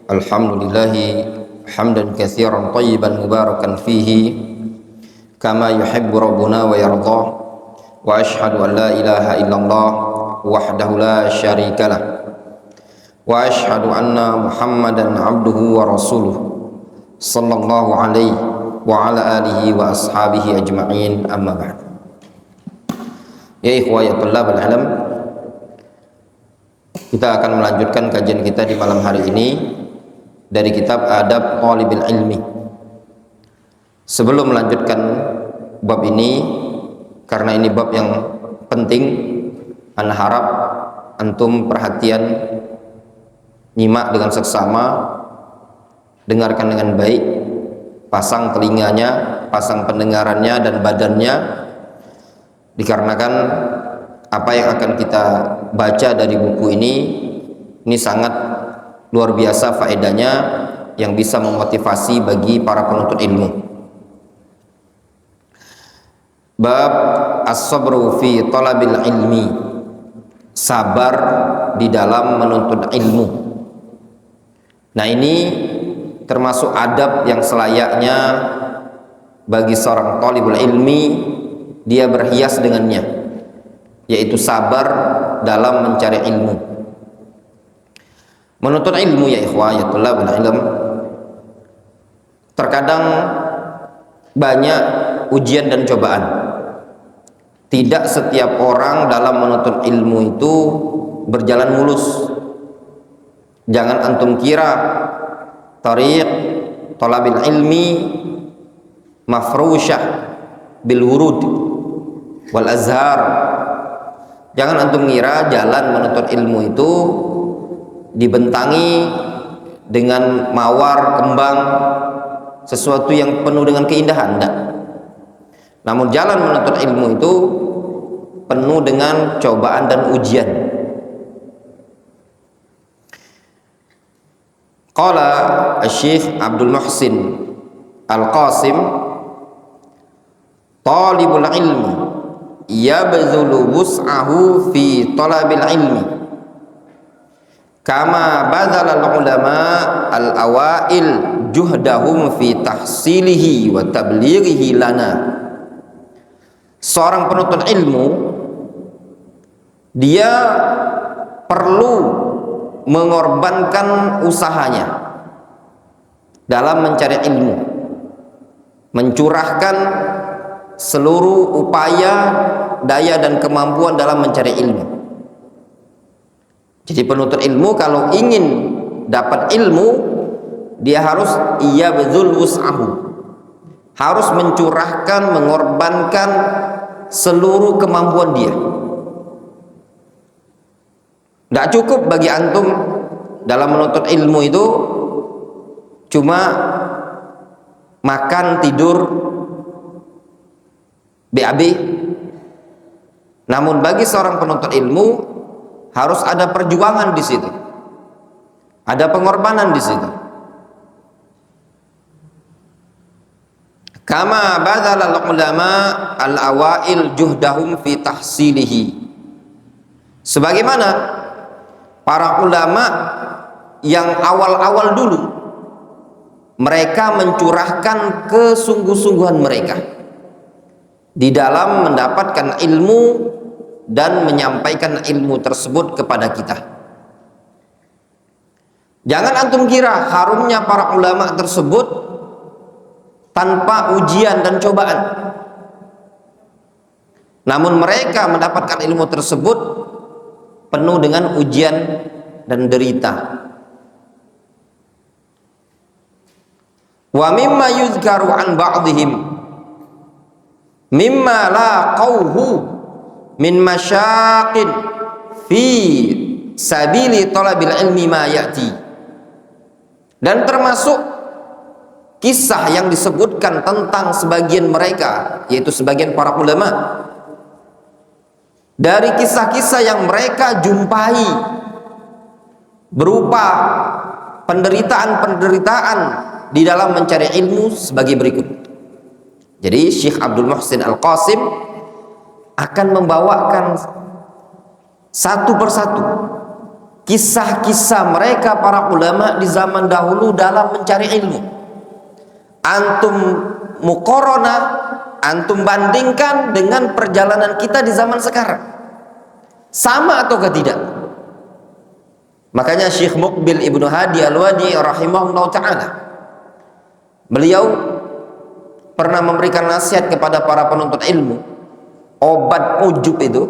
Alhamdulillahi hamdan katsiran thayyiban mubarakan fihi kama yuhibbu rabbuna wa yarda wa ashhadu an la ilaha illallah wahdahu la syarikalah wa ashhadu anna muhammadan abduhu wa rasuluh sallallahu alaihi wa ala alihi wa ashabihi ajma'in amma ba'd. Ya ikhwah ya tullabal ilm, kita akan melanjutkan kajian kita di malam hari ini dari kitab Adab Thalibil Ilmi. Sebelum melanjutkan bab ini, karena ini bab yang penting, ana harap antum perhatian, nyimak dengan seksama, dengarkan dengan baik, pasang telinganya, pasang pendengarannya dan badannya, dikarenakan apa yang akan kita baca dari buku ini sangat luar biasa faedahnya, yang bisa memotivasi bagi para penuntut ilmu. Bab as-sabru fi talabil ilmi, sabar di dalam menuntut ilmu. Nah, ini termasuk adab yang selayaknya bagi seorang talibul ilmi dia berhias dengannya, yaitu sabar dalam mencari ilmu. Menuntut ilmu ya ikhwah ya tullabul ilm, terkadang banyak ujian dan cobaan. Tidak setiap orang dalam menuntut ilmu itu berjalan mulus. Jangan antum kira tariq talabil ilmi mafrusyah bil wurud wal azhar. Jangan antum ngira jalan menuntut ilmu itu dibentangi dengan mawar, kembang, sesuatu yang penuh dengan keindahan. Tidak. Namun jalan menuntut ilmu itu penuh dengan cobaan dan ujian. Qala Asy-Syaikh Abdul Muhsin Al-Qasim, talibul ilmi yabzulu wus'ahu fi talabil ilmi kama badzala al-ulama al-awail juhdahum fi tahsilihi wa tablighihi lana. Seorang penuntut ilmu dia perlu mengorbankan usahanya dalam mencari ilmu, mencurahkan seluruh upaya, daya dan kemampuan dalam mencari ilmu. Jadi penuntut ilmu kalau ingin dapat ilmu, dia harus yabzul wus'ahu, harus mencurahkan, mengorbankan seluruh kemampuan dia. Tidak cukup bagi antum dalam menuntut ilmu itu cuma makan, tidur, BAB. Namun bagi seorang penuntut ilmu harus ada perjuangan di situ, ada pengorbanan di situ. Kama badzala ulama al-awail juhdahum fi tahsilihi, sebagaimana para ulama yang awal-awal dulu mereka mencurahkan kesungguh-sungguhan mereka di dalam mendapatkan ilmu dan menyampaikan ilmu tersebut kepada kita. Jangan antum kira harumnya para ulama tersebut tanpa ujian dan cobaan. Namun mereka mendapatkan ilmu tersebut penuh dengan ujian dan derita. Wa mimma yuzkaru an ba'dihim mimma laqawhu min masyaqin fi sabili talabil ilmi ma ya'ti. Dan termasuk kisah yang disebutkan tentang sebagian mereka, yaitu sebagian para ulama, dari kisah-kisah yang mereka jumpai berupa penderitaan-penderitaan di dalam mencari ilmu sebagai berikut. Jadi Syekh Abdul Muhsin Al-Qasim akan membawakan satu persatu kisah-kisah mereka para ulama di zaman dahulu dalam mencari ilmu. Antum muqarana, antum bandingkan dengan perjalanan kita di zaman sekarang, sama ataukah tidak? Makanya Syekh Muqbil Ibnu Hadi Al-Wadi rahimahullah ta'ala, beliau pernah memberikan nasihat kepada para penuntut ilmu, obat ujub itu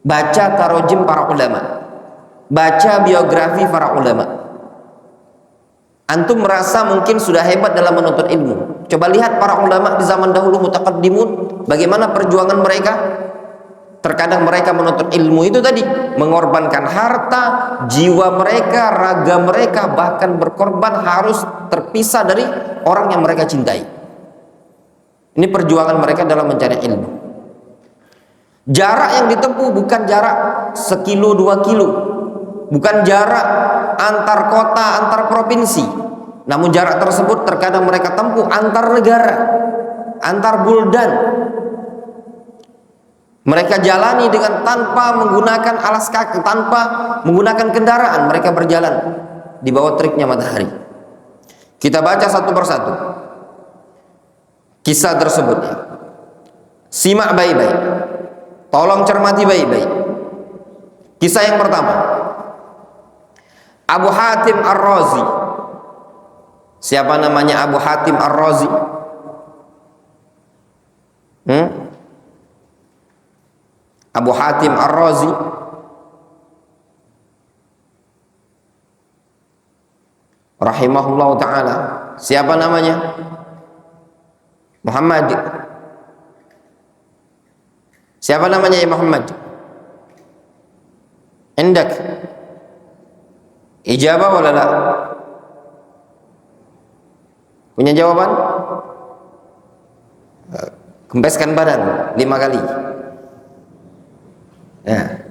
baca tarojim para ulama, baca biografi para ulama. Antum merasa mungkin sudah hebat dalam menuntut ilmu, coba lihat para ulama di zaman dahulu mutaqaddimun, bagaimana perjuangan mereka. Terkadang mereka menuntut ilmu itu tadi mengorbankan harta, jiwa mereka, raga mereka, bahkan berkorban harus terpisah dari orang yang mereka cintai. Ini perjuangan mereka dalam mencari ilmu. Jarak yang ditempuh bukan jarak sekilo 2 kilo, bukan jarak antar kota, antar provinsi, namun jarak tersebut terkadang mereka tempuh antar negara, antar buldan. Mereka jalani dengan tanpa menggunakan alas kaki, tanpa menggunakan kendaraan. Mereka berjalan di bawah teriknya matahari. Kita baca satu persatu kisah tersebut. Simak baik-baik, tolong cermati baik-baik. Kisah yang pertama, Abu Hatim Ar-Razi. Siapa namanya Abu Hatim Ar-Razi? Abu Hatim Ar-Razi rahimahullah ta'ala. Siapa namanya? Muhammad. Siapa namanya ya Muhammad? Indak ijabah wala la? Punya jawaban? Kempeskan badan 5 kali. Ya.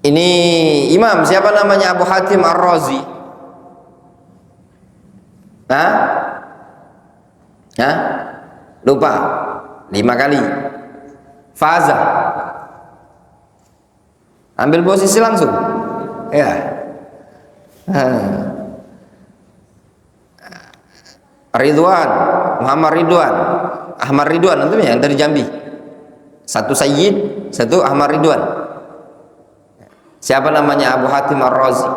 Ini imam, siapa namanya Abu Hatim Ar-Razi? Lupa 5 kali. Faza. Ambil posisi langsung. Ya. Ridwan, Muhammad Ridwan, Ahmad Ridwan, itu yang dari Jambi. Satu Sayyid, satu Ahmad Ridwan. Siapa namanya Abu Hatim Ar-Razi?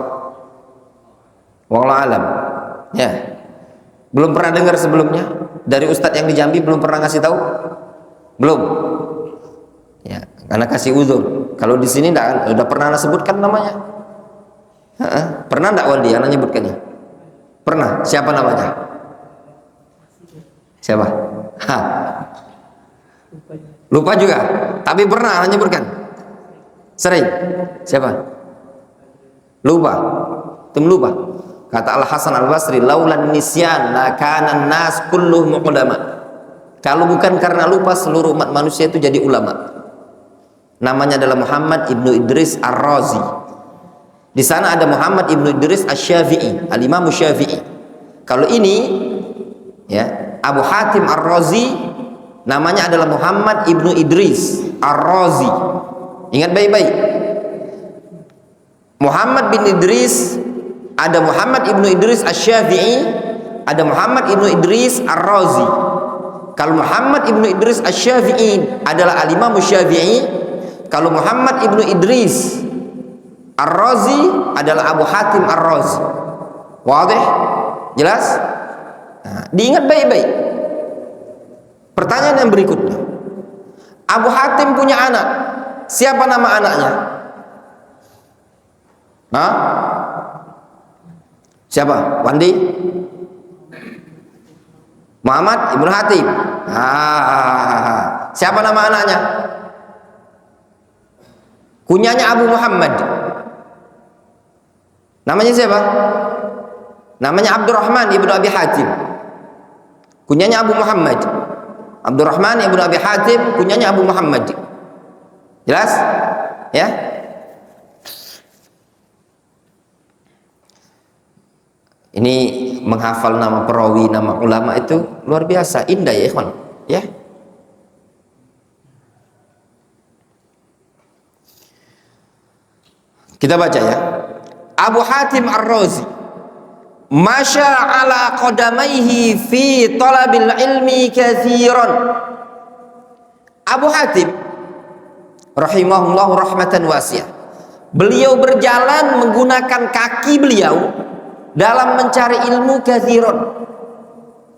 Wallahu alam. Ya. Belum pernah dengar sebelumnya dari ustadz yang di Jambi, belum pernah ngasih tahu? Belum. Ya, karena kasih uzur. Kalau di sini enggak, udah pernah sebutkan namanya? Pernah enggak Waldi yang nyebutkannya? Pernah. Siapa namanya? Siapa? Lupa juga. Tapi pernah menyebutkan. Sering. Siapa? Lupa. Lupa. Kata Al-Hasan Al-Basri, laulan nisyan la kana nas kulluhum ulama. Kalau bukan karena lupa, seluruh umat manusia itu jadi ulama. Namanya adalah Muhammad Ibnu Idris Ar-Razi. Di sana ada Muhammad Ibnu Idris Asy-Syafi'i, Al-Imam Syafi'i. Kalau ini ya Abu Hatim Ar-Razi, namanya adalah Muhammad Ibnu Idris Ar-Razi. Ingat baik-baik. Muhammad bin Idris, ada Muhammad Ibnu Idris Asy-Syafi'i, ada Muhammad Ibnu Idris Ar-Razi. Kalau Muhammad Ibnu Idris Asy-Syafi'i adalah Al-Imam Syafi'i, kalau Muhammad Ibnu Idris Ar-Razi adalah Abu Hatim Ar-Razi. Wadih? Jelas? Nah, diingat baik-baik. Pertanyaan yang berikutnya, Abu Hatim punya anak. Siapa nama anaknya? Siapa? Wandi? Muhammad Ibnu Hatim. Siapa nama anaknya? Kunyanya Abu Muhammad. Namanya siapa? Namanya Abdurrahman Ibnu Abi Hatim. Kunyanya Abu Muhammad. Abdurrahman Ibnu Abi Hatim, kunyanya Abu Muhammad. Jelas? Ya? Ini menghafal nama perawi, nama ulama itu luar biasa, indah ya ikhwan. Ya. Kita baca ya. Abu Hatim Ar-Razi, masya ala qadamaihi fi talabil ilmi katsiran. Abu Hatim rahimahullah rahmatan wasi'ah, beliau berjalan menggunakan kaki beliau dalam mencari ilmu katsiran,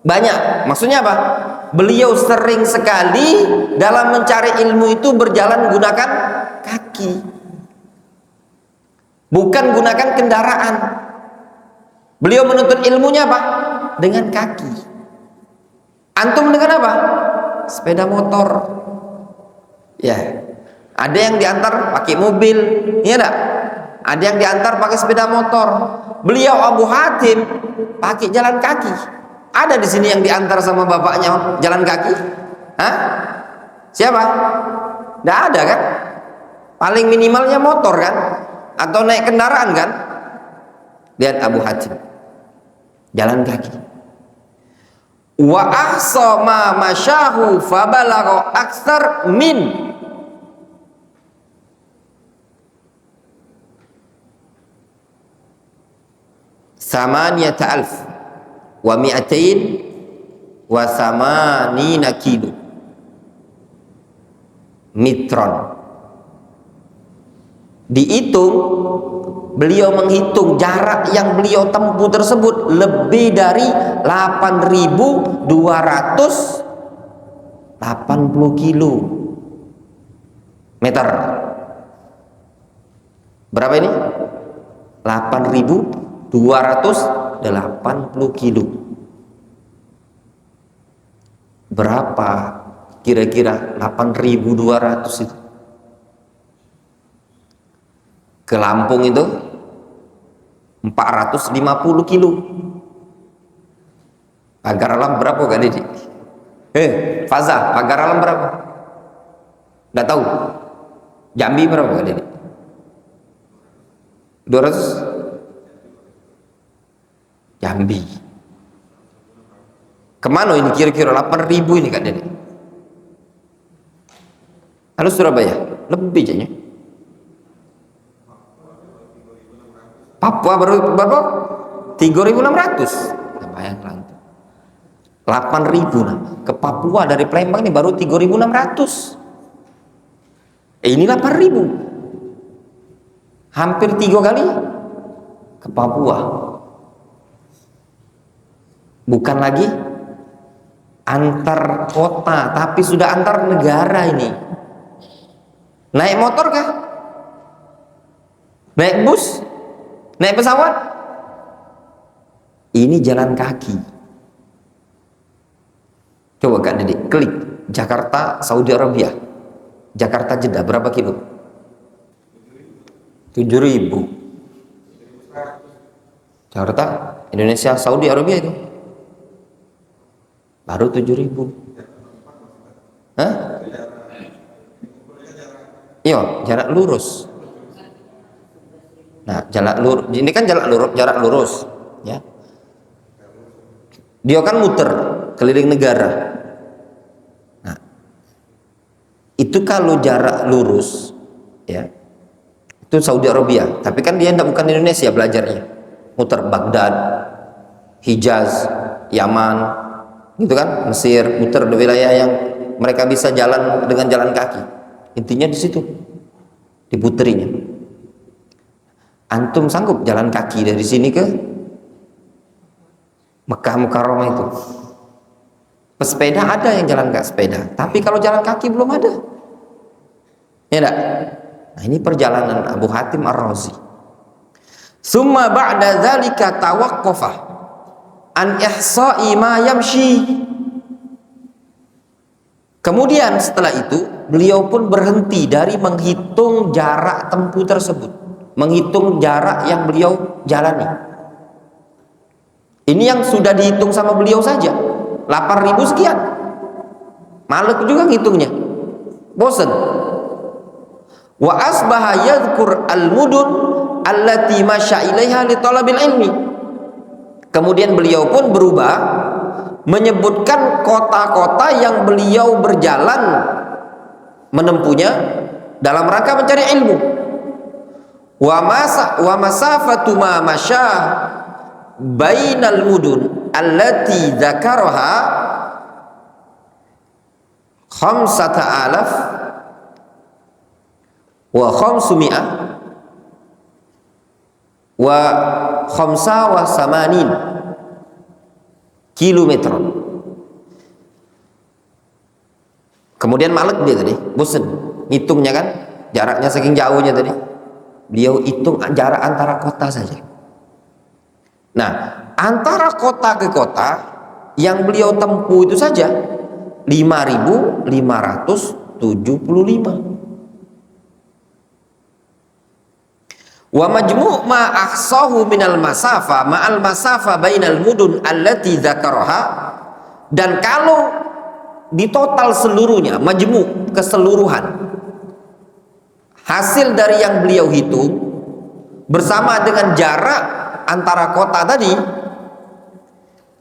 banyak. Maksudnya apa? Beliau sering sekali dalam mencari ilmu itu berjalan menggunakan kaki, bukan gunakan kendaraan. Beliau menuntut ilmunya apa? Dengan kaki. Antum dengan apa? Sepeda motor. Ya, ada yang diantar pakai mobil, iya enggak? Ada yang diantar pakai sepeda motor. Beliau Abu Hatim pakai jalan kaki. Ada di sini yang diantar sama bapaknya jalan kaki? Hah? Siapa? Nggak ada kan? Paling minimalnya motor kan? Atau naik kendaraan kan? Lihat Abu Hatim jalan kaki. Wa ahsa ma masyahu fabalagha aktsar min samaniyata alf wa mi'atain wa samanina kilo mitron. Dihitung, beliau menghitung jarak yang beliau tempuh tersebut lebih dari 8.280 kilo meter. Berapa ini? 8.280 kilo. Berapa kira-kira 8.200 itu? Ke Lampung itu 450 kilo. Pagar alam berapa Kak Didi? Faza, pagar alam berapa? Nggak tahu. Jambi berapa Kak Didi? 200? Jambi. Kemana ini kira-kira 8.000 ini Kak Didi? Halo Surabaya, lebih jadinya. Papua baru berapa? 3.600. Bayangkan 8.000 nah. Ke Papua dari Palembang ini baru 3.600. Ini 8.000. Hampir 3 kali ke Papua. Bukan lagi antar kota, tapi sudah antar negara ini. Naik motor kah? Naik bus? Naik pesawat? Ini jalan kaki. Coba Kak Dede klik Jakarta Saudi Arabia, Jakarta Jeddah berapa kilo? 7.000. Jakarta Indonesia Saudi Arabia itu baru 7.000. Hah? Iya, jarak lurus. Nah, jarak lurus ini kan jarak lurus, ya. Dia kan muter keliling negara. Nah, itu kalau jarak lurus, ya, itu Saudi Arabia. Tapi kan dia bukan Indonesia belajarnya, muter Baghdad, Hijaz, Yaman, gitu kan, Mesir, muter di wilayah yang mereka bisa jalan dengan jalan kaki. Intinya di situ, diputerinya. Antum sanggup jalan kaki dari sini ke Mekah Mukarramah itu? Pesepeda ada yang jalan kaki sepeda, tapi kalau jalan kaki belum ada. Ya enggak? Nah, ini perjalanan Abu Hatim Ar-Razi. Summa ba'da dzalika tawaqqafa an ihsa'i ma yamshi. Kemudian setelah itu beliau pun berhenti dari menghitung jarak tempuh tersebut, menghitung jarak yang beliau jalani. Ini yang sudah dihitung sama beliau saja 8.000 sekian. Malek juga ngitungnya, bosen. Wa asbaha yadhkur al-mudun allati masya ilaiha li talabil ilmi. Kemudian beliau pun berubah menyebutkan kota-kota yang beliau berjalan menempuhnya dalam rangka mencari ilmu. wa masafatu ma masya bainal mudun allati dzakaraha khamsata alaf wa khamsumi'ah wa khamsa wa samanin kilometer. Kemudian malek dia tadi, bosen ngitungnya kan, jaraknya saking jauhnya tadi. Beliau hitung jarak antara kota saja. Nah, antara kota ke kota yang beliau tempuh itu saja 5.575. Wa majmu' ma ahsahu minal masafa ma'al masafa bainal mudun allati dzakaraha, dan kalau di total seluruhnya, majmu' keseluruhan hasil dari yang beliau hitung bersama dengan jarak antara kota tadi,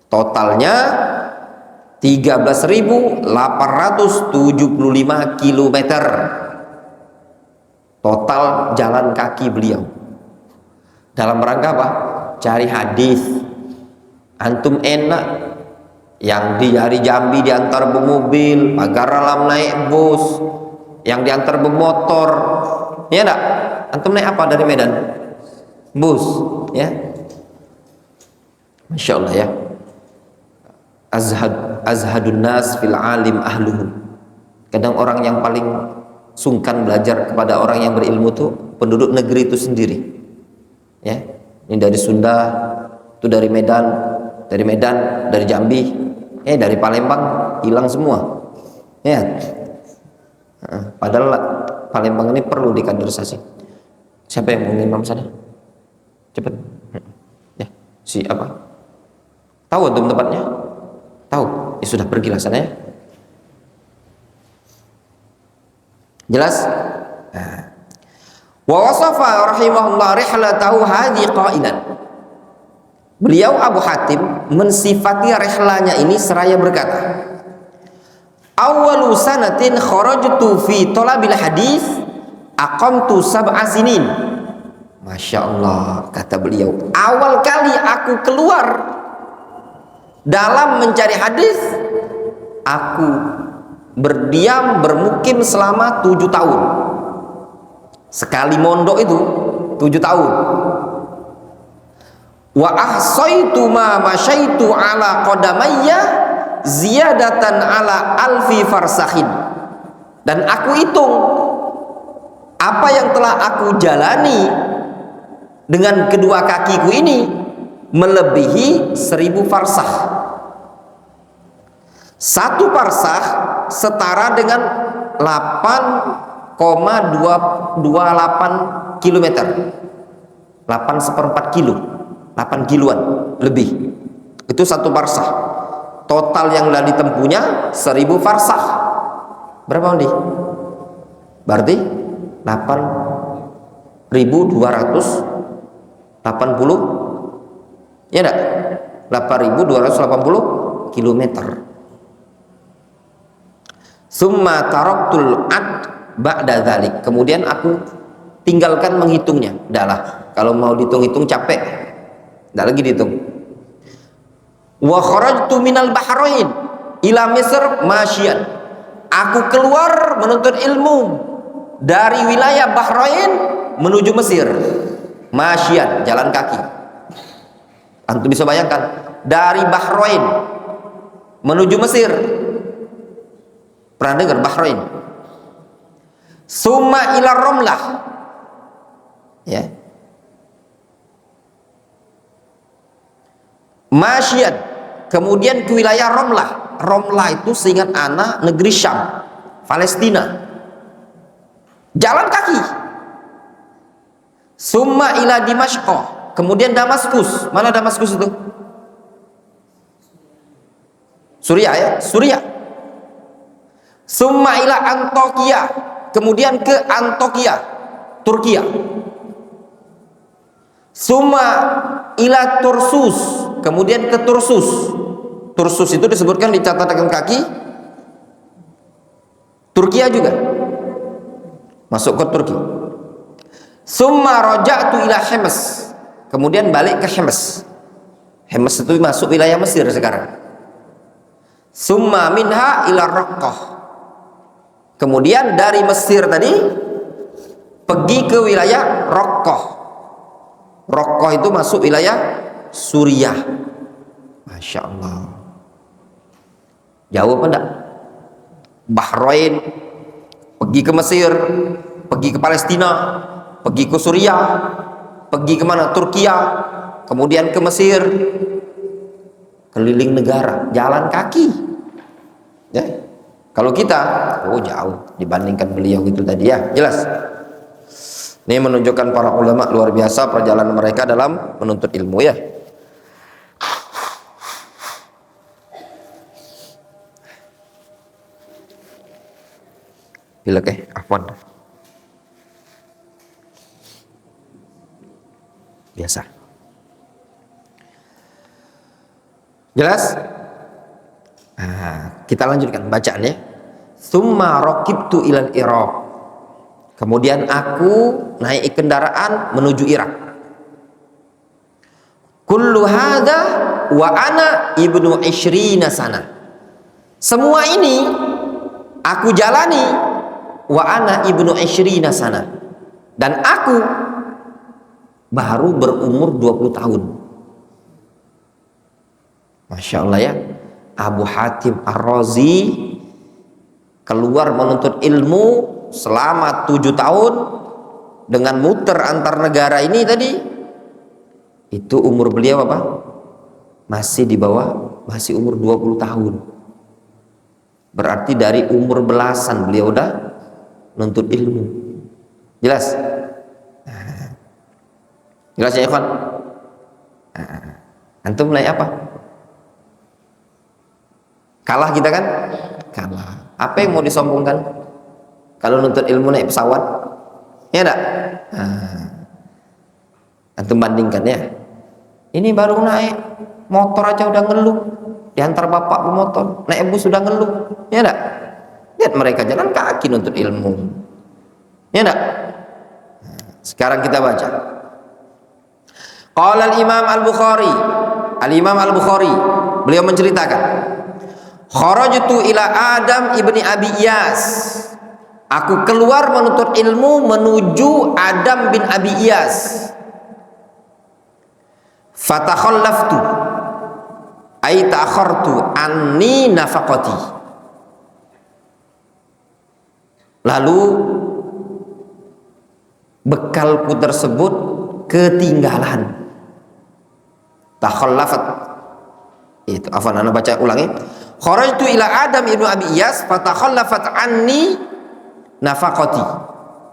totalnya 13.875 kilometer total jalan kaki beliau. Dalam rangka apa? Cari hadis. Antum enak yang dari Jambi diantar bermobil, pagar alam naik bus, yang diantar bermotor, ya enggak? Antum naik apa dari Medan? Bus, ya. Masya Allah ya. Azhadun nas fil alim ahluhu. Kadang orang yang paling sungkan belajar kepada orang yang berilmu tuh penduduk negeri itu sendiri. Ya, ini dari Sunda, itu dari Medan, dari Jambi, dari Palembang hilang semua. Ya, padahal Palembang ini perlu dikaderisasi. Siapa yang mau ngimam sana? Cepet. Ya, si apa? Tahu antum tempatnya? Tahu? Ya sudah, pergilah sana ya. Jelas? Nah. Wa wasafa rahimahullah rihlatahu hadhi qailan. Beliau Abu Hatim mensifati rihlanya ini seraya berkata, awwalu sanatin kharajtu fi talabil hadis aqamtu sab'a sinin. Masya Allah, kata beliau, awal kali aku keluar dalam mencari hadis, aku bermukim selama 7 tahun. Sekali mondok itu 7 tahun. Wa ahsaitu ma masyaitu ala qadamayya ziyadatan ala alfi farsakhin. Dan aku hitung apa yang telah aku jalani dengan kedua kakiku ini melebihi 1000 farsakh. 1 farsakh setara dengan 8,228 kilometer, 8/4 kilo, 8 kiloan lebih. Itu 1 farsakh. Total yang telah ditempuhnya 1000 farsakh. Berapa nih? Berarti 8.280, ya enggak? 8.280 kilometer. Summa taraktul ad ba'da dzalik. Kemudian aku tinggalkan menghitungnya. Udahlah, kalau mau dihitung-hitung capek. Enggak lagi dihitung. Wa kharajtu minal bahrain ila Misr masyian. Aku keluar menuntut ilmu dari wilayah Bahrain menuju Mesir. Masyian, jalan kaki. Antum bisa bayangkan, dari Bahrain menuju Mesir. Pernah dengar Bahrain? Summa ila Romlah, ya, masyian, kemudian ke wilayah Romlah. Romlah itu seingat anak negeri Syam, Palestina, jalan kaki. Summa ila Dimashq, kemudian Damaskus. Mana Damaskus itu? Suriah ya, Suriah. Summa ila Antokia, kemudian ke Antokia, Turkiya. Summa ila Tursus, kemudian ke Tursus. Tursus itu disebutkan di catatan kaki Turkiya juga, masuk ke Turki. Summa raja'tu ila Hims. Kemudian balik ke Hims. Hims itu masuk wilayah Mesir sekarang. Summa minha ila Raqqah. Kemudian dari Mesir tadi pergi ke wilayah Raqqah. Raqqah itu masuk wilayah Suriah. Masya Allah. Jauh apa enggak? Bahrain, pergi ke Mesir, pergi ke Palestina, pergi ke Suriah, pergi ke mana? Turkiya, kemudian ke Mesir, keliling negara, jalan kaki. Ya. Kalau kita, oh jauh dibandingkan beliau itu tadi ya, jelas. Ini menunjukkan para ulama luar biasa perjalanan mereka dalam menuntut ilmu ya. Pilek afwan. Biasa. Jelas? Nah, kita lanjutkan bacaannya. Tsumma raqibtu ilal Iraq. Kemudian aku naik kendaraan menuju Irak. Kullu hadza wa ana ibnu 20 sana. Semua ini aku jalani wa ana ibnu 20 sana. Dan aku baru berumur 20 tahun. Masya Allah ya. Abu Hatim Ar-Razi keluar menuntut ilmu selama 7 tahun dengan muter antar negara ini tadi. Itu umur beliau apa? Masih di bawah, masih umur 20 tahun. Berarti dari umur belasan beliau udah menuntut ilmu. Jelas? Jelas ya ikhwan? Antum mulai apa? Kalah kita kan? Kalah. Apa yang mau disombongkan? Kalau nuntut ilmu naik pesawat? Ya enggak? Antum bandingkan ya. Ini baru naik motor aja udah ngeluh. Diantar bapak pemotor, naik bus sudah ngeluh. Ya enggak? Lihat mereka jalan kaki nuntut ilmu. Ya enggak? Sekarang kita baca. Qala al-Imam Al-Bukhari. Al-Imam Al-Bukhari beliau menceritakan, kharajtu ila Adam ibni Abi Iyas. Aku keluar menuntut ilmu menuju Adam bin Abi Iyas. Fatakhallaftu ay ta'akhartu anni nafaqati. Lalu bekalku tersebut ketinggalan. Takhallafat. Itu afwan ana baca ulangi. Kharajtu ila Adam ibnu Abi Iyas fatakhallafat anni nafaqati.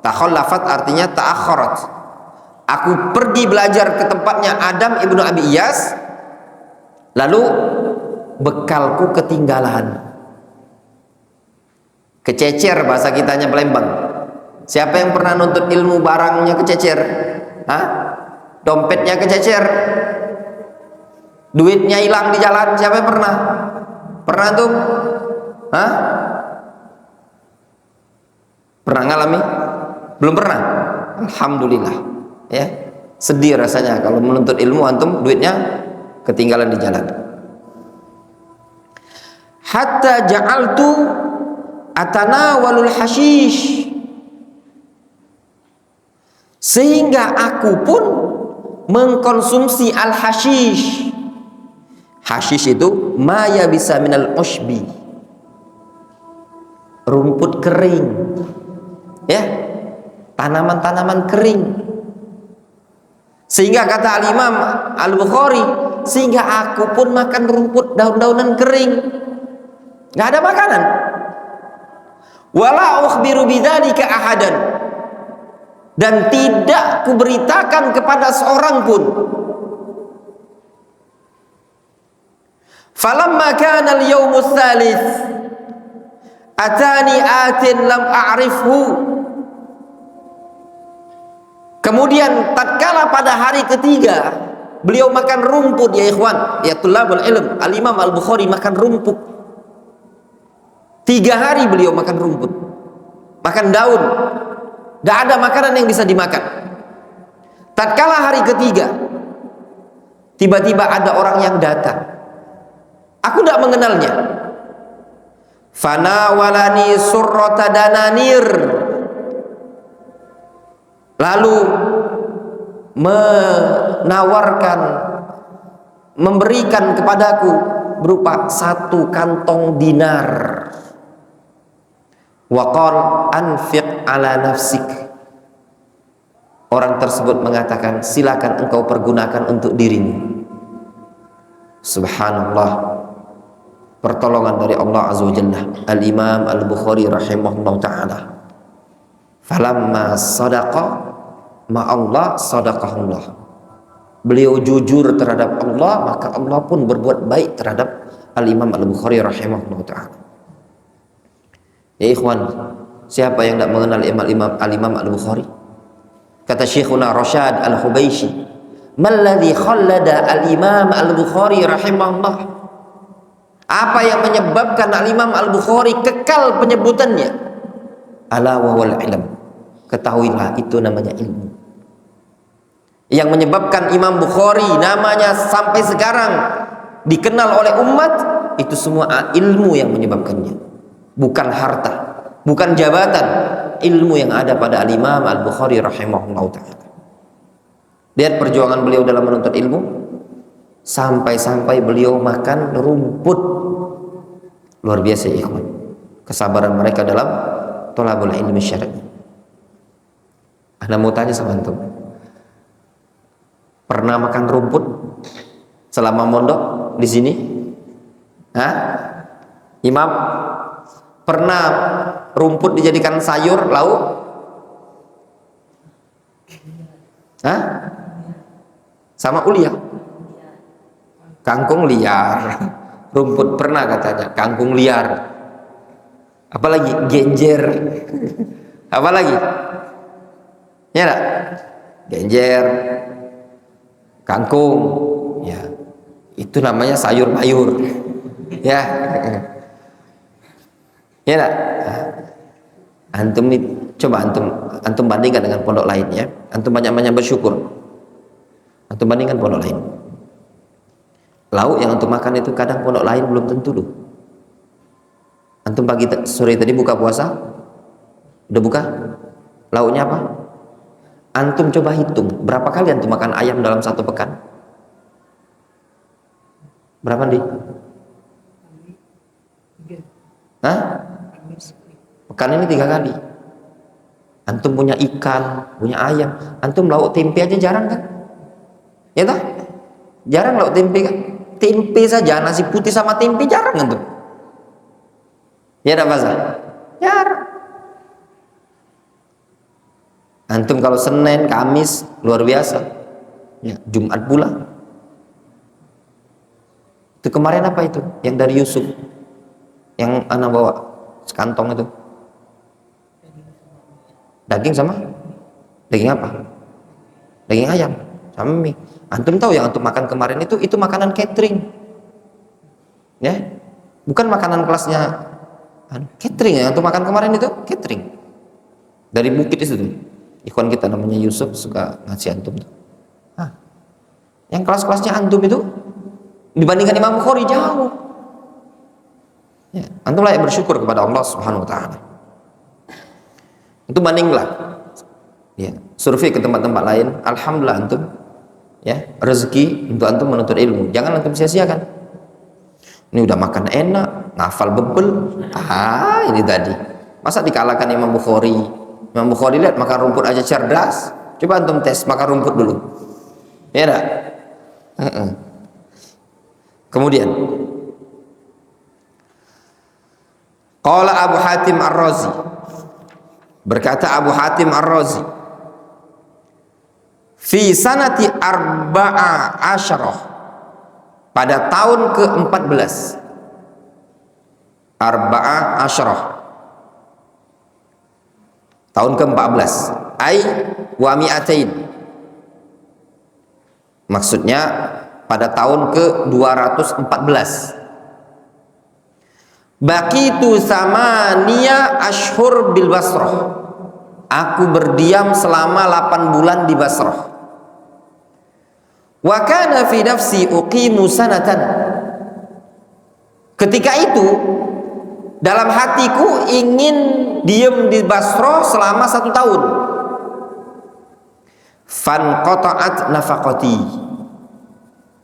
Takhallafat artinya ta'akharat. Aku pergi belajar ke tempatnya Adam ibnu Abi Iyas, lalu bekalku ketinggalan. Kececer bahasa kitanya Palembang. Siapa yang pernah nuntut ilmu barangnya kececer? Hah? Dompetnya kececer, duitnya hilang di jalan. Siapa yang pernah? Pernah tuh? Hah? Pernah ngalami? Belum pernah? Alhamdulillah. Ya, sedih rasanya kalau menuntut ilmu antum duitnya ketinggalan di jalan. Hatta ja'altu atanawalul hashish. Sehingga aku pun mengkonsumsi al-hashish. Hashish itu maya bisa minal ushbi, rumput kering, ya, tanaman-tanaman kering. Sehingga kata al-Imam Al-Bukhari, sehingga aku pun makan rumput, daun-daunan kering, nggak ada makanan. Wala ukhbiru bidzalika ahadan, dan tidak kuberitakan kepada seorang pun. Falamma kana al-yawmus tsalits atani atin lam a'rifhu. Kemudian tatkala pada hari ketiga beliau makan rumput ya ikhwan, ya tulabul ilm, al-Imam Al-Bukhari makan rumput. 3 hari beliau makan rumput, makan daun. Gak ada makanan yang bisa dimakan. Tatkala hari ketiga, tiba-tiba ada orang yang datang. Aku tidak mengenalnya. Fanawalani surrata dananir. Lalu menawarkan, memberikan kepadaku berupa 1 kantong dinar. Wa qala anfiq ala nafsik. Orang tersebut mengatakan, silakan engkau pergunakan untuk dirimu. Subhanallah, pertolongan dari Allah Azza wa Jalla. Al-Imam Al-Bukhari rahimahullah ta'ala, falamma sadaqa ma'allah sadaqahullah. Beliau jujur terhadap Allah, maka Allah pun berbuat baik terhadap Al-Imam Al-Bukhari rahimahullah ta'ala. Ya ikhwan, siapa yang tidak mengenal Al-Imam Al-Bukhari? Kata Syekhuna Rashad Al-Hubayshi, malladhi khallada Al-Imam Al-Bukhari rahimahullah. Apa yang menyebabkan Al-Imam Al-Bukhari kekal penyebutannya? Ala wa wal ilm. Ketahuilah, itu namanya ilmu. Yang menyebabkan Imam Bukhari namanya sampai sekarang dikenal oleh umat, itu semua ilmu yang menyebabkannya, bukan harta, bukan jabatan. Ilmu yang ada pada Al-Imam Al-Bukhari rahimahullah ta'ala. Lihat perjuangan beliau dalam menuntut ilmu, sampai-sampai beliau makan rumput. Luar biasa ya ikhwan, kesabaran mereka dalam thalabul ilmi syar'i. Ana mau tanya sama antum, pernah makan rumput selama mondok di sini? Hah? Imam, pernah rumput dijadikan sayur, lauk? Hah? Sama ulia? Kangkung liar. Rumput pernah katanya, kangkung liar. Apalagi genjer. Apalagi? Ya enggak? Genjer, kangkung, ya. Itu namanya sayur mayur. Ya. Ya enggak? Antum nih, coba antum bandingkan dengan pondok lain ya. Antum banyak-banyak bersyukur. Antum bandingkan pondok lain. Lauk yang antum makan itu kadang pondok lain belum tentu loh. Antum sore tadi buka puasa? Udah buka? Lauknya apa? Antum coba hitung, berapa kali antum makan ayam dalam 1 pekan? Berapa nih? Hah? Pekan ini 3 kali. Antum punya ikan, punya ayam. Antum lauk tempe aja jarang kan? Ya toh? Jarang lauk tempe kan? Tempe saja, nasi putih sama tempe jarang antum. Ya enggak Fazal? Jarang. Antum kalau Senin, Kamis luar biasa. Ya, Jumat pula. Itu kemarin apa itu? Yang dari Yusuf. Yang anak bawa sekantong itu. Daging sama? Daging apa? Daging ayam sama mie. Antum tahu yang antum makan kemarin itu makanan catering. Ya. Bukan makanan kelasnya catering ya. Antum makan kemarin itu catering. Dari bukit itu tuh. Ikhwan kita namanya Yusuf suka ngasih antum tuh. Yang kelas-kelasnya antum itu dibandingkan Imam Bukhari jauh. Ya, antum layak bersyukur kepada Allah Subhanahu wa taala. Itu bandinglah. Ya, survei ke tempat-tempat lain, alhamdulillah antum ya, rezeki untuk antum menuntut ilmu. Jangan antum sia-siakan. Ini udah makan enak, ngafal bebel. Ini tadi. Masa dikalahkan Imam Bukhari? Imam Bukhari lihat makan rumput aja cerdas. Coba antum tes makan rumput dulu. Ya enggak? Kemudian qala Abu Hatim Ar-Razi, berkata Abu Hatim Ar-Razi, fi sanati arba'a asyarah, pada tahun ke-14, arba'a asyarah, tahun ke-14, ai wa mi'atain, maksudnya pada tahun ke-214, baqitu samaniya ashhur bil Basrah, aku berdiam selama 8 bulan di Basrah. Wa kana fi nafsi uqimu sanatan. Ketika itu dalam hatiku ingin diem di Basrah selama 1 tahun. Fanqata'at nafaqati.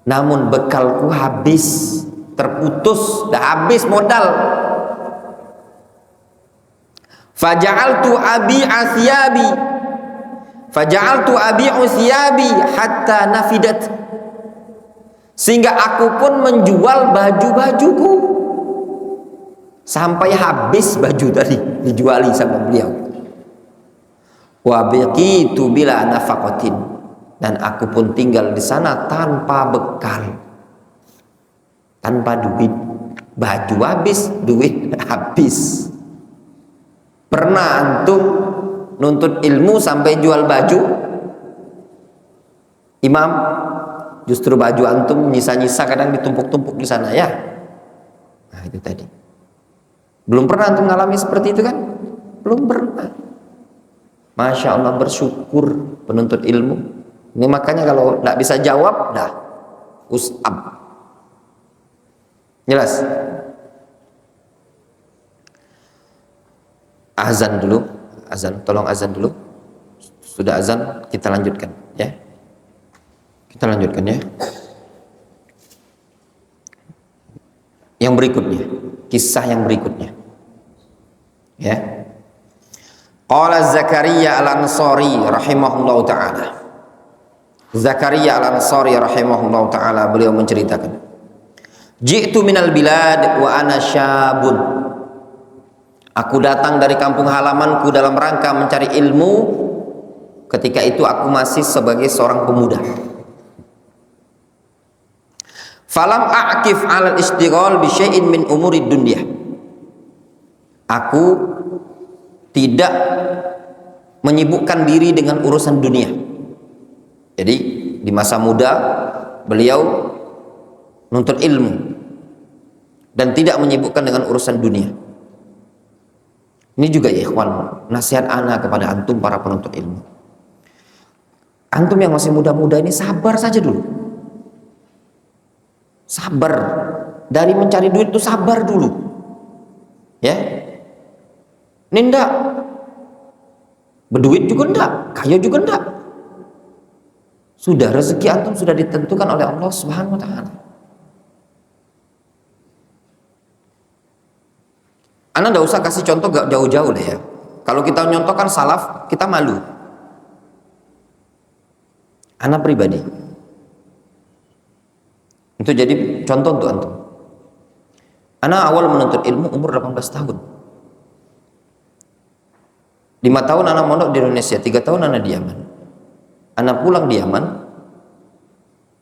Namun bekalku habis, terputus, dah habis modal. Faja'altu abi'u thiyabi hatta nafidat. Sehingga aku pun menjual baju-bajuku sampai habis baju tadi dijuali sama beliau. Wa baqitu bila nafaqatin, dan aku pun tinggal di sana tanpa bekal, tanpa duit. Baju habis, duit habis. Pernah antum nuntut ilmu sampai jual baju? Imam, justru baju antum nyisa-nyisa kadang ditumpuk-tumpuk di sana ya. Nah itu tadi. Belum pernah antum ngalami seperti itu kan? Belum pernah. Masya Allah, bersyukur penuntut ilmu. Ini makanya kalau tidak bisa jawab, dah usab. Jelas? Azan dulu, azan, tolong azan dulu. Sudah azan, kita lanjutkan ya. Kita lanjutkan ya. Yang berikutnya, kisah yang berikutnya. Ya. Qala Zakaria Al-Ansari rahimahullahu taala. Zakaria Al-Ansari rahimahullahu taala beliau menceritakan, "Ji'tu minal bilad wa ana syabun." Aku datang dari kampung halamanku dalam rangka mencari ilmu. Ketika itu aku masih sebagai seorang pemuda. Falam a'kif 'ala al-ishtighal bi syai'in min umuri dunya. Aku tidak menyibukkan diri dengan urusan dunia. Jadi di masa muda beliau menuntut ilmu dan tidak menyibukkan dengan urusan dunia. Ini juga ya ikhwan, nasihat ana kepada antum para penuntut ilmu. Antum yang masih muda-muda ini sabar saja dulu. Sabar. Dari mencari duit itu sabar dulu. Ya. Ini enggak. Berduit juga enggak, kaya juga enggak. Sudah rezeki antum sudah ditentukan oleh Allah Subhanahu wa taala. Anda tidak usah kasih contoh gak jauh-jauh deh ya. Kalau kita nyontohkan salaf, kita malu. Anda pribadi. Itu jadi contoh untuk antum. Anda awal menuntut ilmu umur 18 tahun. 5 tahun Anda mondok di Indonesia, 3 tahun Anda di Yaman. Anda pulang di Yaman,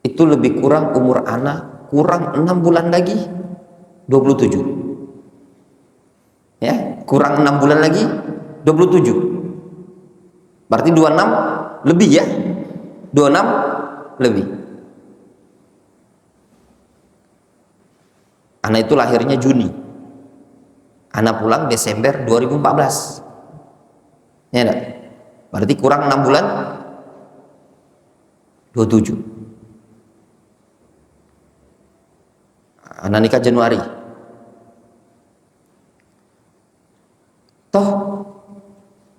itu lebih kurang umur Anda kurang 6 bulan lagi, 27. Ya, kurang 6 bulan lagi 27. Berarti 26 lebih ya. 26 lebih. Anak itu lahirnya Juni. Anak pulang Desember 2014. Ya enggak? Berarti kurang 6 bulan 27. Anak nikah Januari. Toh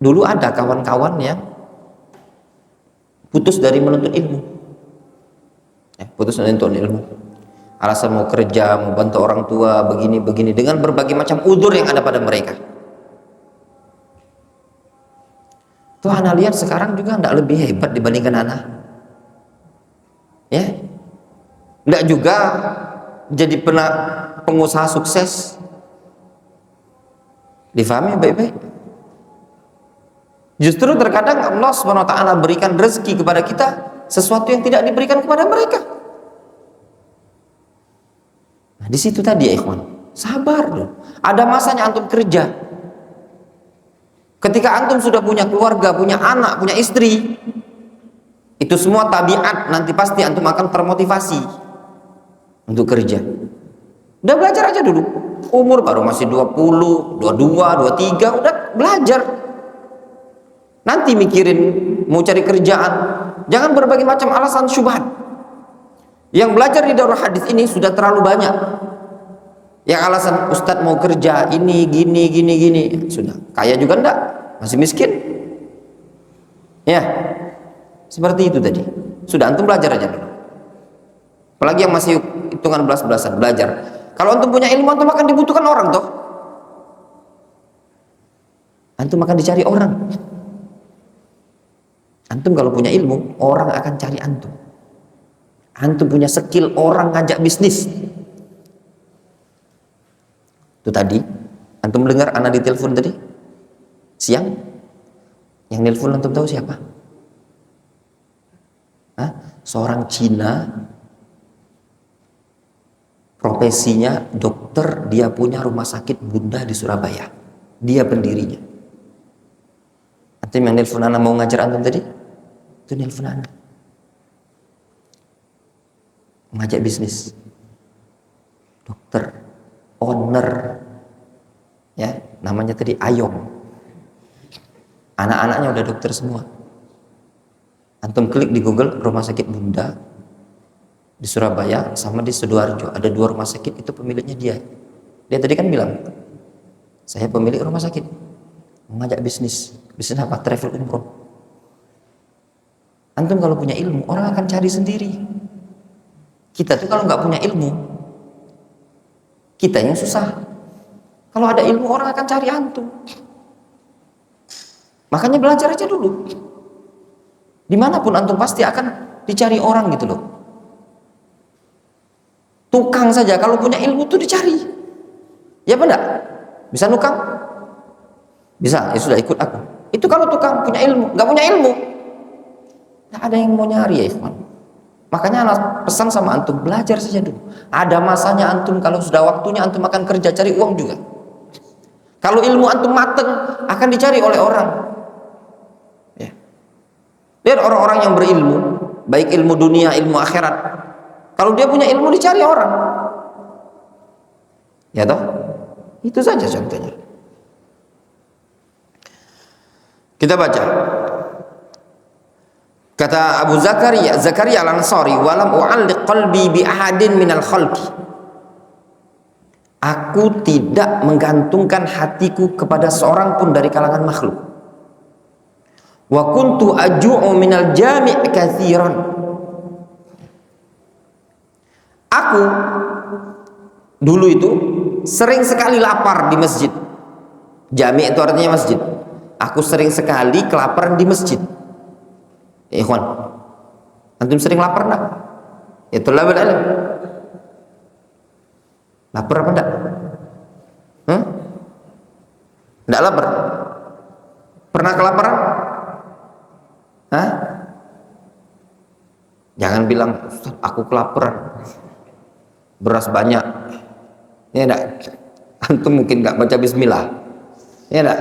dulu ada kawan-kawan yang putus dari menuntut ilmu. Putus menuntut ilmu. Alasan mau kerja, mau bantu orang tua, begini-begini, dengan berbagai macam udzur yang ada pada mereka. Tuh anak lihat sekarang juga tidak lebih hebat dibandingkan anak. Ya, tidak juga jadi pengusaha sukses. Difahami baik-baik. Justru terkadang Allah SWT berikan rezeki kepada kita sesuatu yang tidak diberikan kepada mereka. Nah, di situ tadi ya ikhwan, sabar dong. Ada masanya antum kerja. Ketika antum sudah punya keluarga, punya anak, punya istri, itu semua tabiat, nanti pasti antum akan termotivasi untuk kerja. Udah belajar aja dulu. Umur baru masih 20, 22, 23, udah belajar. Nanti mikirin mau cari kerjaan, jangan berbagai macam alasan syubhat. Yang belajar di Darul Hadis ini sudah terlalu banyak. Yang alasan Ustadz mau kerja ini gini, sudah kaya juga enggak, masih miskin. Ya, seperti itu tadi. Sudah antum belajar aja dulu. Apalagi yang masih hitungan belas-belasan, belajar. Kalau antum punya ilmu, antum akan dibutuhkan orang toh. Antum akan dicari orang. Antum kalau punya ilmu, orang akan cari antum. Antum punya skill, orang ngajak bisnis. Itu tadi, antum dengar anak ditelepon tadi siang, yang nelpon antum tahu siapa? Hah? Seorang Cina, profesinya dokter, dia punya rumah sakit Bunda di Surabaya, dia pendirinya. Antum yang nelpon anak mau ngajar antum tadi, itu nelpon anak ngajak bisnis, dokter, owner, ya namanya tadi Ayong, anak-anaknya udah dokter semua. Antum klik di Google rumah sakit Bunda di Surabaya sama di Sidoarjo, ada 2 rumah sakit, itu pemiliknya dia. Dia tadi kan bilang, saya pemilik rumah sakit, mau ngajak bisnis apa? Travel umroh. Antum kalau punya ilmu, orang akan cari sendiri. Kita tuh kalau nggak punya ilmu, kita yang susah. Kalau ada ilmu, orang akan cari antum. Makanya belajar aja dulu. Dimanapun antum pasti akan dicari orang gitu loh. Tukang saja kalau punya ilmu tuh dicari. Ya benar? Bisa nukang? Bisa, ya sudah ikut aku. Itu kalau tukang punya ilmu, nggak punya ilmu, nggak ada yang mau nyari ya ikhwan. Makanya anak pesan sama antum, belajar saja dulu. Ada masanya antum, kalau sudah waktunya antum akan kerja cari uang juga. Kalau ilmu antum mateng, akan dicari oleh orang. Ya. Lihat orang-orang yang berilmu, baik ilmu dunia, ilmu akhirat. Kalau dia punya ilmu, dicari orang. Ya toh? Itu saja contohnya. Kita baca. Kata Abu Zakaria Al-Ansari, walam u'alliq qalbi bi ahadin minal khalqi. Aku tidak menggantungkan hatiku kepada seorang pun dari kalangan makhluk. Wa kuntu aju'u minal jami' katsiran. Aku dulu itu sering sekali lapar di masjid. Jami' itu artinya masjid. Aku sering sekali kelaparan di masjid. Ikhwan, antum sering lapar enggak? Ya thalabul ilm. Lapar apa enggak? Enggak lapar? Pernah kelaparan? Hah? Jangan bilang, Ustaz, aku kelaparan, beras banyak. Ya enggak? Antum mungkin enggak baca bismillah. Ya enggak?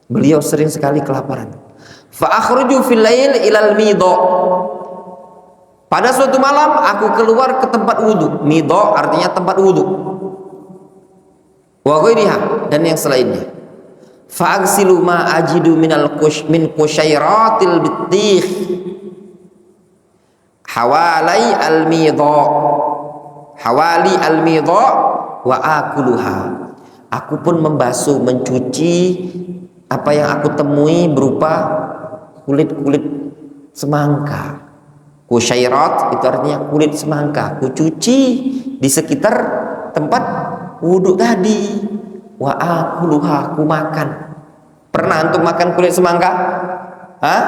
Beliau sering sekali kelaparan. Fa akhruju fil lail ilal midha. Pada suatu malam aku keluar ke tempat wudu. Midha artinya tempat wudu. Wa ghairiha, dan yang selainnya. Fa aghsilu ma ajidu min qushairatil bitikh hawali al midha. Hawali al midha wa akuluha. Aku pun membasuh, mencuci apa yang aku temui berupa kulit-kulit semangka. Kusyairat itu artinya kulit semangka. Aku cuci di sekitar tempat wudhu tadi. Wa akuluha, aku makan. Pernah antum makan kulit semangka? Hah?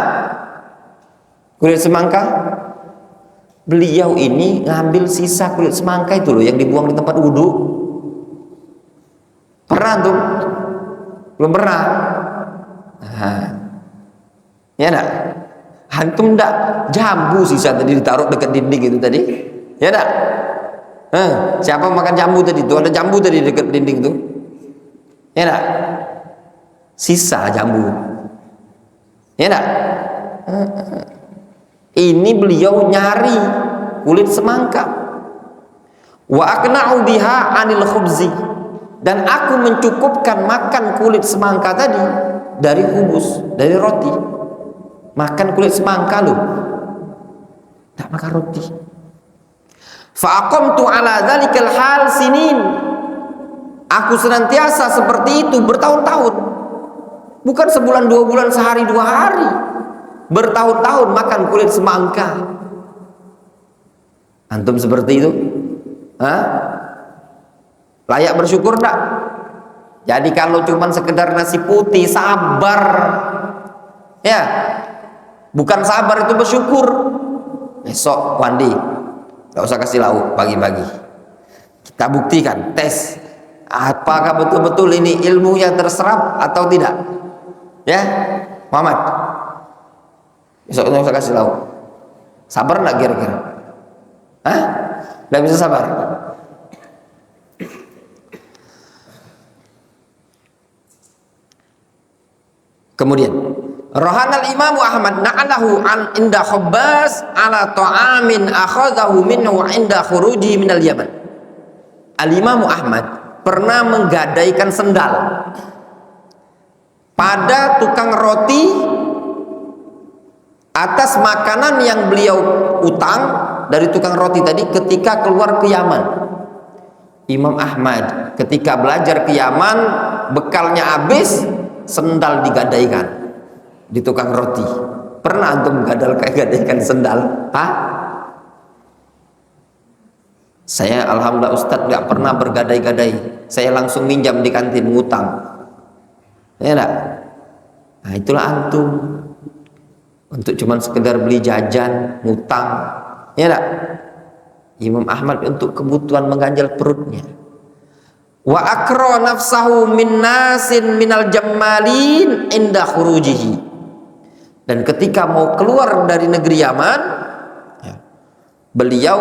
Kulit semangka? Beliau ini ngambil sisa kulit semangka itu loh yang dibuang di tempat wudhu. Pernah antum? Belum pernah? Nah, ya enggak? Antum enggak jambu sisa tadi ditaruh dekat dinding itu tadi? Ya enggak? Siapa makan jambu tadi? Tuh ada jambu tadi dekat dinding itu. Ya enggak? Sisa jambu. Ya enggak? Ini beliau nyari kulit semangka. Wa aqna'u biha 'anil khubzi. Dan aku mencukupkan makan kulit semangka tadi dari khubus, dari roti. Makan kulit semangka loh, tak makan roti. Fa aqamtu ala dzalikal hal sinin. Aku senantiasa seperti itu bertahun-tahun. Bukan sebulan, 2 bulan, sehari, 2 hari. Bertahun-tahun makan kulit semangka. Antum seperti itu? Hah? Layak bersyukur enggak? Jadi kalau cuma sekedar nasi putih, sabar. Ya. Bukan sabar itu bersyukur. Besok mandi, enggak usah kasih lauk pagi-pagi. Kita buktikan, tes apakah betul-betul ini ilmu yang terserap atau tidak. Ya, Muhammad, besok enggak usah kasih lauk. Sabar enggak kira-kira? Hah? Enggak bisa sabar. Kemudian Rahanal Imam Ahmad na'alahu an inda Khabbas ala ta'amin akhadahu minhu inda khuruji minal Yaman. Al-Imam Ahmad pernah menggadaikan sendal pada tukang roti atas makanan yang beliau utang dari tukang roti tadi ketika keluar ke Yaman. Imam Ahmad ketika belajar ke Yaman, bekalnya habis, sendal digadaikan di tukang roti. Pernah antum gadaikan sendal? Hah? Saya alhamdulillah Ustadz nggak pernah bergadai-gadai. Saya langsung minjam di kantin, ngutang. Ya enggak? Nah itulah antum. Untuk cuman sekedar beli jajan, ngutang. Ya enggak? Imam Ahmad untuk kebutuhan mengganjal perutnya. Wa akra nafsahu min nasin minal jammalin inda khurujihi. Dan ketika mau keluar dari negeri Yaman, ya, beliau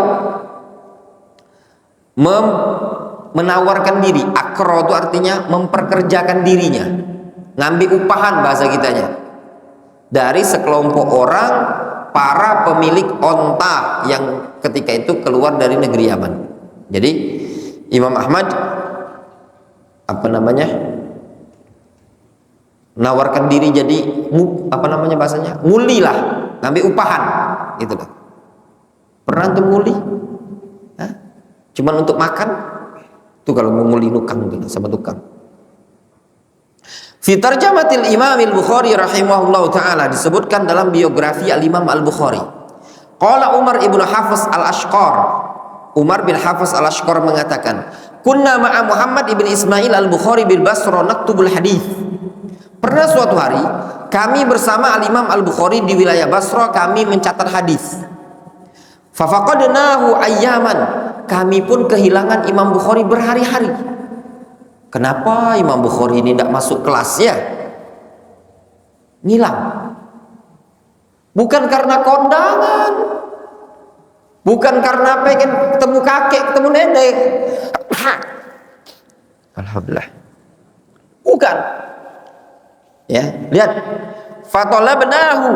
menawarkan diri. Akra itu artinya memperkerjakan dirinya, ngambil upahan bahasa kitanya, dari sekelompok orang, para pemilik onta yang ketika itu keluar dari negeri Yaman. Jadi Imam Ahmad nawarkan diri jadi bahasanya nguli lah, ngambil upahan gitu loh. Pernah tuh nguli? Hah? Cuman untuk makan tuh kalau mau nguli nukang gitu sama tukang. Fi tarjamatil Imam Al-Bukhari rahimahullahu taala disebutkan dalam biografi Al-Imam Al-Bukhari. Qala Umar ibnu Hafiz Al-Ashqar. Umar bin Hafiz Al-Ashqar mengatakan, "Kunna ma'a Muhammad ibn Ismail Al-Bukhari bil Basra naktubul hadis." Pernah suatu hari kami bersama Al-Imam Al-Bukhari di wilayah Basra, kami mencatat hadis. Fa faqadnahu ayyaman. Kami pun kehilangan Imam Bukhari berhari-hari. Kenapa Imam Bukhari ini tidak masuk kelas ya? Ngilang. Bukan karena kondangan, bukan karena pengen ketemu kakek, ketemu nenek. Alhamdulillah. Bukan. Ya, lihat. Fatalabnahu.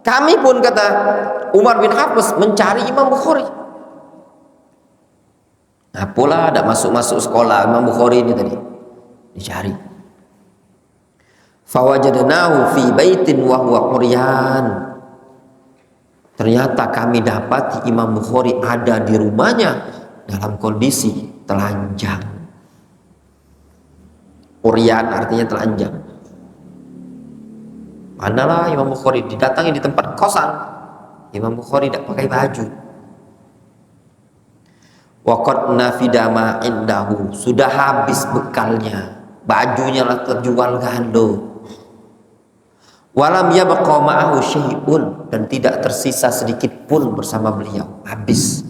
Kami pun, kata Umar bin Hafiz, mencari Imam Bukhari. Nah, pula ada masuk sekolah Imam Bukhari ini tadi. Dicari. Fawajadnahu fi baitin wa huwa quryan. Ternyata kami dapati Imam Bukhari ada di rumahnya dalam kondisi telanjang. Quryan artinya telanjang. Manalah Imam Bukhari didatangi di tempat kosan. Imam Bukhari tidak pakai baju. Waqad nafida ma indahu, sudah habis bekalnya, bajunya lah terjual gando. Walam yabqa ma'ahu syai'un, dan tidak tersisa sedikit pun bersama beliau, habis.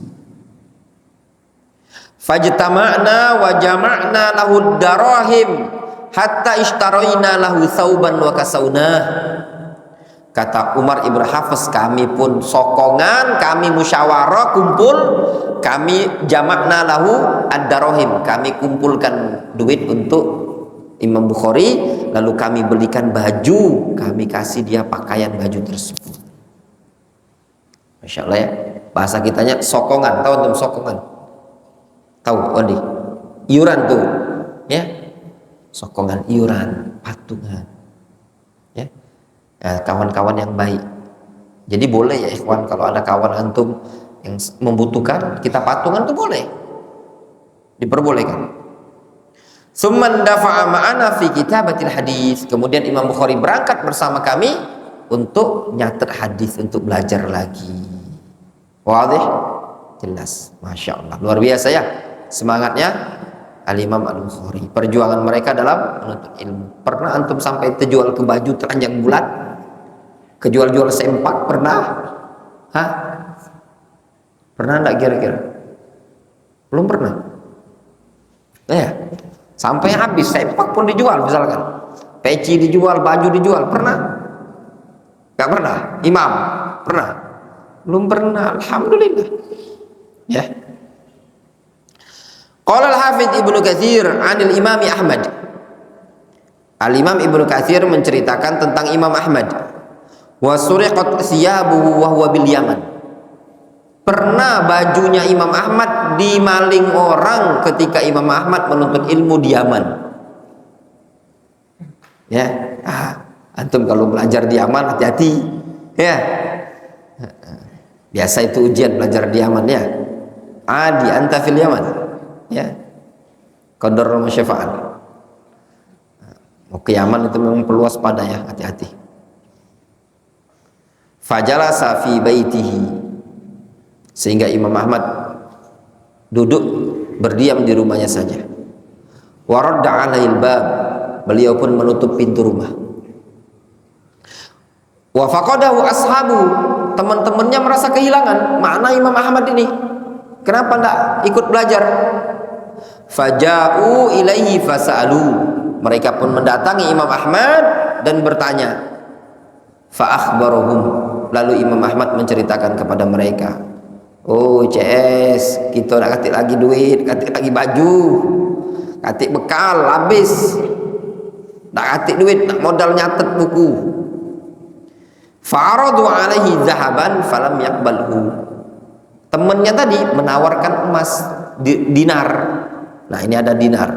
Fajtama'na wa jama'na lahu darahim hatta ishtaraina lahu thawban wa kasawnah. Kata Umar ibn Hafiz, kami pun sokongan, kami musyawarah, kumpul, kami jamakna lahu ad-darahim, kami kumpulkan duit untuk Imam Bukhari, lalu kami belikan baju, kami kasih dia pakaian baju tersebut. Masya Allah ya, bahasa kitanya sokongan. Tahu antum sokongan? Tahu Odi? Iuran tuh ya, sokongan, iuran, patungan ya. Kawan-kawan yang baik. Jadi boleh ya ikhwan, kalau ada kawan antum yang membutuhkan kita patungan itu boleh, diperbolehkan. Summan dafa'a ma'ana fi kitabatil hadis. Kemudian Imam Bukhari berangkat bersama kami untuk nyatet hadis, untuk belajar lagi. Wadih? Jelas. Masya Allah. Luar biasa ya semangatnya Al-Imam Al-Bukhari. Perjuangan mereka dalam menuntut ilmu. Pernah antum sampai terjual ke baju telanjang bulat? Kejual-jual sempak pernah? Hah? Pernah enggak kira-kira? Belum pernah? Ya. Sampai habis, sempak pun dijual misalkan. Peci dijual, baju dijual, pernah? Gak pernah? Imam? Pernah? Belum pernah, alhamdulillah. Ya. Qala al-Hafidz Ibnu Katsir 'anil Imam Ahmad. Al-Imam Ibnu Katsir menceritakan tentang Imam Ahmad. Wa suriqat thiyabuhu wa huwa bil Yaman. Pernah bajunya Imam Ahmad dimaling orang ketika Imam Ahmad menuntut ilmu di Yaman. Ya, antum kalau belajar di Yaman hati-hati. Ya, biasa itu ujian belajar di Yaman ya. Adi anta fil Yaman. Ya, qadar masyafa'an. Mau ke Yaman itu memang perlu waspada ya, hati-hati. Fajalasa fi baitihi. Sehingga Imam Ahmad duduk berdiam di rumahnya saja. Waradda 'alail bab, beliau pun menutup pintu rumah. Wa faqadahu ashabu, teman-temannya merasa kehilangan. Mana Imam Ahmad ini? Kenapa enggak ikut belajar? Faja'u ilaihi fasa'alu, mereka pun mendatangi Imam Ahmad dan bertanya. Fa akhbarahum, lalu Imam Ahmad menceritakan kepada mereka. Oh CS, kita nak katik lagi duit, katik lagi baju, katik bekal, habis. Nak katik duit, nak modal nyatet buku. Fa'aradu alaihi zahaban falam yaqbalhu. Temannya tadi menawarkan emas, dinar. Nah ini ada dinar.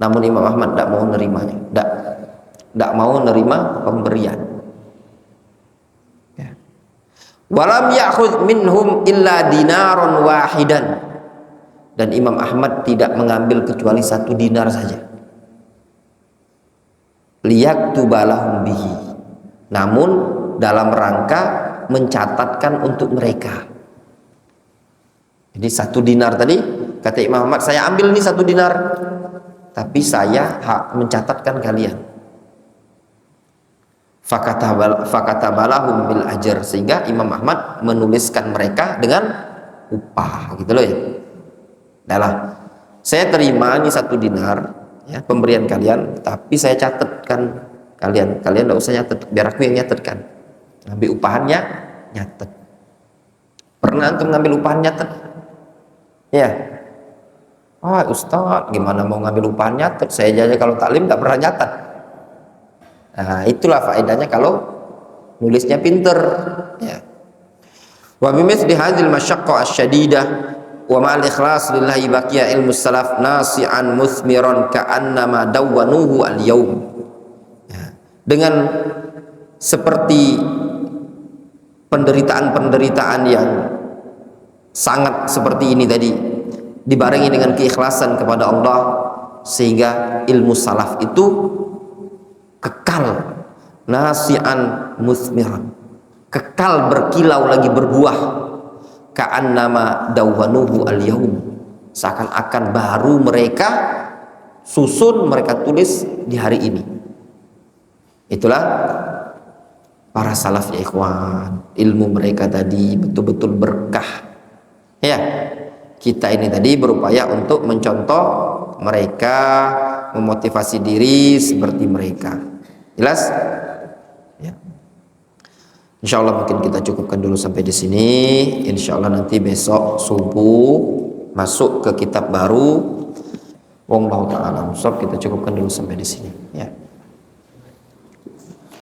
Namun Imam Ahmad tidak mau nerimanya, tidak mau nerima pemberian. Walam ya'khudh minhum illa dinaron wahidan, dan Imam Ahmad tidak mengambil kecuali 1 dinar saja. Liyaktuba lahum bihi, namun dalam rangka mencatatkan untuk mereka. Jadi 1 dinar tadi kata Imam Ahmad, saya ambil nih 1 dinar, tapi saya mencatatkan kalian. Fakatabalahum bil ajar, sehingga Imam Ahmad menuliskan mereka dengan upah gitu loh ya. Adalah saya terima ini 1 dinar ya, pemberian kalian, tapi saya catatkan kalian tidak usah nyatet, biar aku yang nyatetkan. Ngambil upahannya nyatet. Pernah antum ngambil upahan nyatet? Ya. Ustaz, gimana mau ngambil upahan nyatet? Saya aja kalau taklim nggak pernah nyatet. Nah, itulah faedahnya kalau nulisnya pinter ya. Wa bimithli hadzal masyaqqah asyadidah wa ma'al ikhlas lillahi baqiya ilmu salaf nasi'an muthmiran ka'annama dawwanuhu al-yawm. Ya. Dengan seperti penderitaan-penderitaan yang sangat seperti ini tadi, dibarengi dengan keikhlasan kepada Allah, sehingga ilmu salaf itu kekal, nasi'an musmiran, kekal berkilau lagi berbuah, ka'annama dawwanuhu al-yaum, seakan-akan baru mereka susun, mereka tulis di hari ini. Itulah para salaf ya ikhwan, ilmu mereka tadi betul-betul berkah ya. Kita ini tadi berupaya untuk mencontoh mereka, memotivasi diri seperti mereka. Jelas? Ya. Insya Allah mungkin kita cukupkan dulu sampai di sini. Insya Allah nanti besok subuh masuk ke kitab baru. Wallahu ta'ala. Kita cukupkan dulu sampai di sini. Ya.